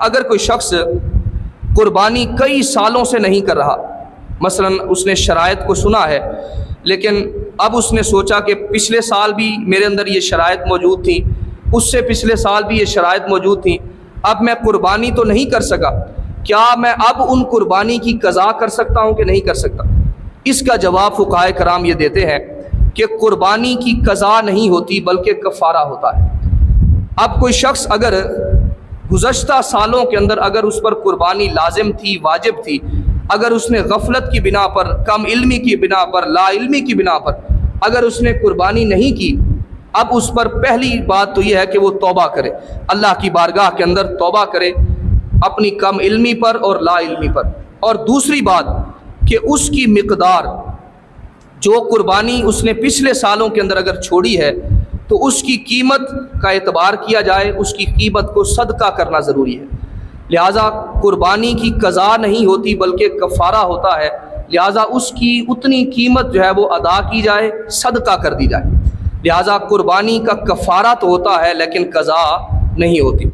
اگر کوئی شخص قربانی کئی سالوں سے نہیں کر رہا، مثلا اس نے شرائط کو سنا ہے لیکن اب اس نے سوچا کہ پچھلے سال بھی میرے اندر یہ شرائط موجود تھیں، اس سے پچھلے سال بھی یہ شرائط موجود تھیں، اب میں قربانی تو نہیں کر سکا، کیا میں اب ان قربانی کی قضا کر سکتا ہوں کہ نہیں کر سکتا؟ اس کا جواب فقہائے کرام یہ دیتے ہیں کہ قربانی کی قضا نہیں ہوتی بلکہ کفارہ ہوتا ہے۔ اب کوئی شخص اگر گزشتہ سالوں کے اندر اگر اس پر قربانی لازم تھی، واجب تھی، اگر اس نے غفلت کی بنا پر، کم علمی کی بنا پر، لا علمی کی بنا پر اگر اس نے قربانی نہیں کی، اب اس پر پہلی بات تو یہ ہے کہ وہ توبہ کرے، اللہ کی بارگاہ کے اندر توبہ کرے اپنی کم علمی پر اور لا علمی پر۔ اور دوسری بات کہ اس کی مقدار جو قربانی اس نے پچھلے سالوں کے اندر اگر چھوڑی ہے تو اس کی قیمت کا اعتبار کیا جائے، اس کی قیمت کو صدقہ کرنا ضروری ہے۔ لہٰذا قربانی کی قضا نہیں ہوتی بلکہ کفارہ ہوتا ہے، لہٰذا اس کی اتنی قیمت جو ہے وہ ادا کی جائے، صدقہ کر دی جائے۔ لہٰذا قربانی کا کفارہ تو ہوتا ہے لیکن قضا نہیں ہوتی۔